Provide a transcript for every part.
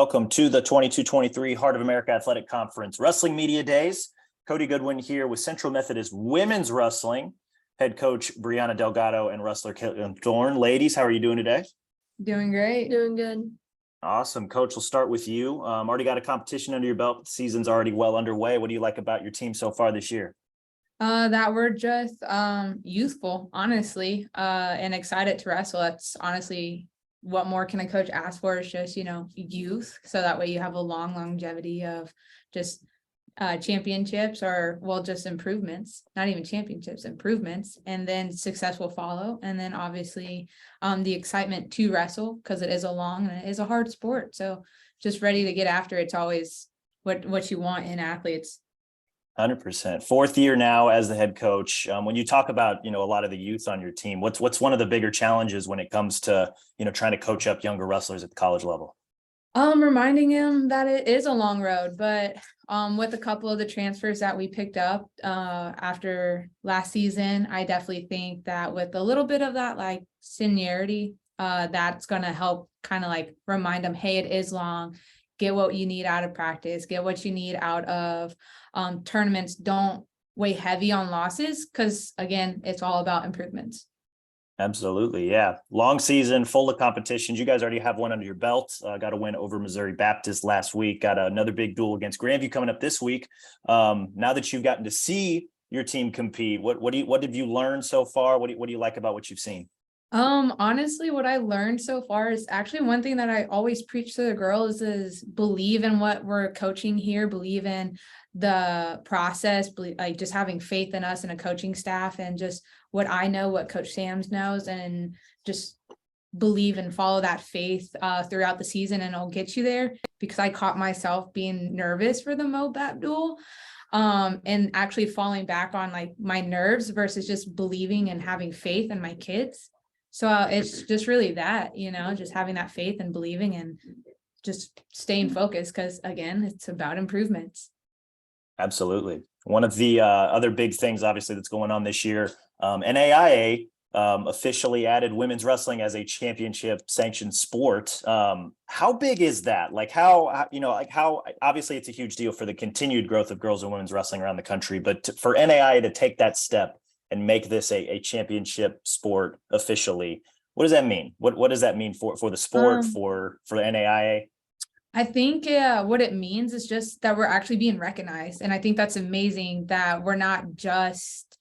Welcome to the 22-23 Heart of America Athletic Conference Wrestling Media Days. Cody Goodwin here with Central Methodist Women's Wrestling, head coach Brianna Delgado and wrestler Caitlin Thorne. Ladies, how are you doing today? Doing great. Doing good. Awesome. Coach, we'll start with you. Already got a competition under your belt. The season's already well underway. What do you like about your team so far this year? That we're just youthful, honestly, and excited to wrestle. That's honestly what more can a coach ask for, is just, youth. So that way you have a long longevity of just championships, or just improvements, not even championships, improvements, and then success will follow. And then obviously the excitement to wrestle, because it is a long and it is a hard sport. So just ready to get after it. It's always what you want in athletes. 100%. Fourth year now as the head coach. When you talk about, a lot of the youth on your team, what's one of the bigger challenges when it comes to, trying to coach up younger wrestlers at the college level? Reminding him that it is a long road, but with a couple of the transfers that we picked up after last season, I definitely think that with a little bit of that like seniority, that's going to help kind of like remind them, hey, it is long. Get what you need out of practice, get what you need out of tournaments. Don't weigh heavy on losses, because again, it's all about improvements. Absolutely. Yeah. Long season, full of competitions. You guys already have one under your belt. Got a win over Missouri Baptist last week. Got another big duel against Grandview coming up this week. Now that you've gotten to see your team compete, what have you learned so far? What do you like about what you've seen? Honestly, what I learned so far is actually one thing that I always preach to the girls is believe in what we're coaching here, believe in the process, like just having faith in us and a coaching staff, and just what I know, what Coach Sams knows, and just believe and follow that faith throughout the season, and it'll get you there. Because I caught myself being nervous for the MoBap duel, and actually falling back on like my nerves versus just believing and having faith in my kids. So it's just really that, just having that faith and believing and just staying focused, because again, it's about improvements. Absolutely. One of the other big things, obviously, that's going on this year, NAIA officially added women's wrestling as a championship sanctioned sport. How big is that? Like how obviously it's a huge deal for the continued growth of girls and women's wrestling around the country, but for NAIA to take that step and make this a championship sport officially, what does that mean? What does that mean for the sport, for NAIA? I think what it means is just that we're actually being recognized. And I think that's amazing that we're not just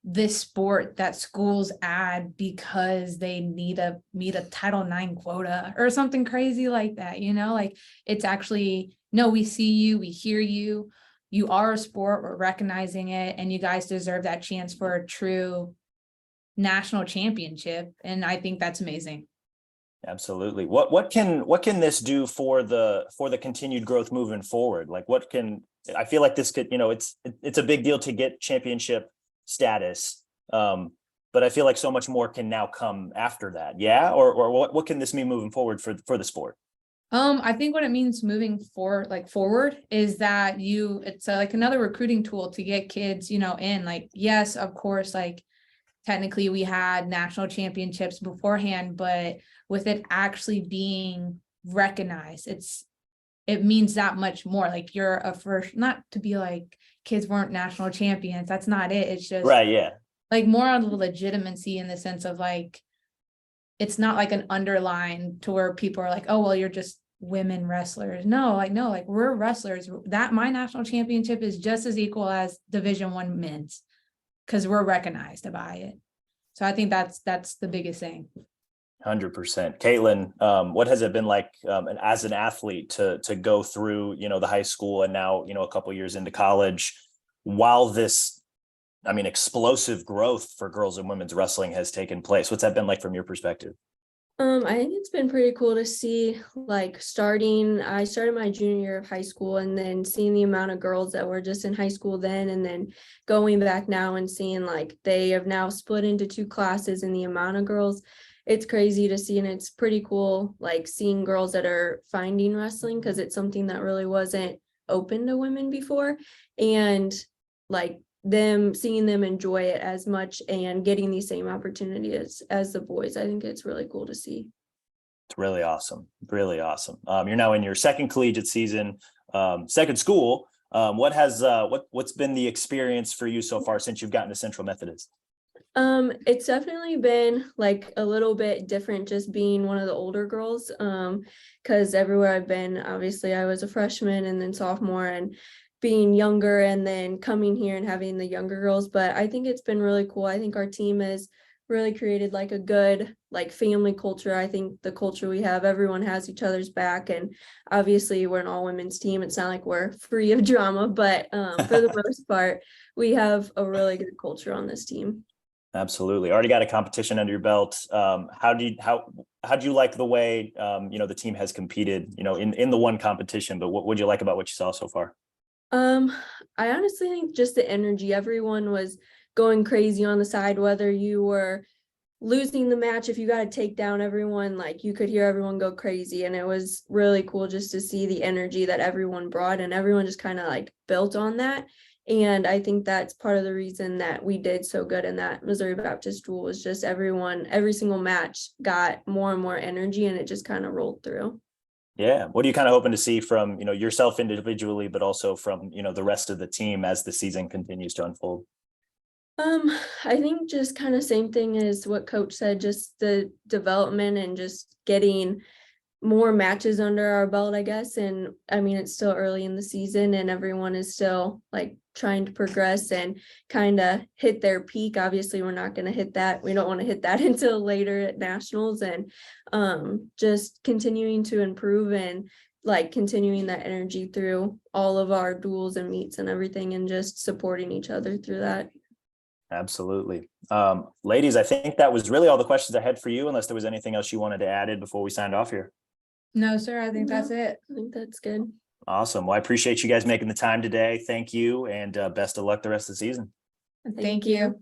this sport that schools add because they need to meet a Title IX quota or something crazy like that. Like it's actually, no, we see you, we hear you. You are a sport, we're recognizing it, and you guys deserve that chance for a true national championship. And I think that's amazing. Absolutely. What can this do for the continued growth moving forward? Like I feel like this could, it's a big deal to get championship status. But I feel like so much more can now come after that. Yeah. Or what can this mean moving forward for the sport? I think what it means moving forward is that it's like another recruiting tool to get kids, in. Like, yes, of course, like technically we had national championships beforehand, but with it actually being recognized, it means that much more. Like you're a first, not to be like kids weren't national champions. That's not it. It's just right. Yeah. Like more on the legitimacy, in the sense of like, it's not like an underline to where people are like, oh, well, you're just women wrestlers. No, like we're wrestlers. That my national championship is just as equal as Division I men's, because we're recognized by it. So I think that's the biggest thing. 100%. Caitlin, what has it been like as an athlete to go through, the high school and now, a couple of years into college, while this, explosive growth for girls and women's wrestling has taken place? What's that been like from your perspective? I think it's been pretty cool to see, like I started my junior year of high school, and then seeing the amount of girls that were just in high school then, and then going back now and seeing like they have now split into 2 classes, and the amount of girls, it's crazy to see. And it's pretty cool, like seeing girls that are finding wrestling, because it's something that really wasn't open to women before, and like seeing them enjoy it as much and getting the same opportunities as the boys. I think it's really cool to see. It's really awesome. Really awesome. You're now in your second collegiate season, second school. What's been the experience for you so far since you've gotten to Central Methodist? It's definitely been like a little bit different just being one of the older girls. Because everywhere I've been, obviously I was a freshman and then sophomore, and being younger and then coming here and having the younger girls. But I think it's been really cool. I think our team has really created like a good like family culture. I think the culture we have, everyone has each other's back, and obviously we're an all women's team. It's not like we're free of drama, but for the most part, we have a really good culture on this team. Absolutely. Already got a competition under your belt. How do you like the way the team has competed, in the one competition, but what would you like about what you saw so far? I honestly think just the energy. Everyone was going crazy on the side, whether you were losing the match, if you got to take down everyone, like you could hear everyone go crazy. And it was really cool just to see the energy that everyone brought, and everyone just kind of like built on that. And I think that's part of the reason that we did so good in that Missouri Baptist duel, was just everyone, every single match got more and more energy, and it just kind of rolled through. Yeah. What are you kind of hoping to see from, yourself individually, but also from, the rest of the team as the season continues to unfold? I think just kind of same thing as what coach said, just the development and just getting more matches under our belt, I guess. And I mean, it's still early in the season and everyone is still like trying to progress and kind of hit their peak. Obviously, we're not going to hit that. We don't want to hit that until later at nationals, and just continuing to improve and like continuing that energy through all of our duels and meets and everything, and just supporting each other through that. Absolutely. Ladies, I think that was really all the questions I had for you, unless there was anything else you wanted to add in before we signed off here. No, sir, I think that's it. I think that's good. Awesome. Well, I appreciate you guys making the time today. Thank you, and best of luck the rest of the season. Thank you.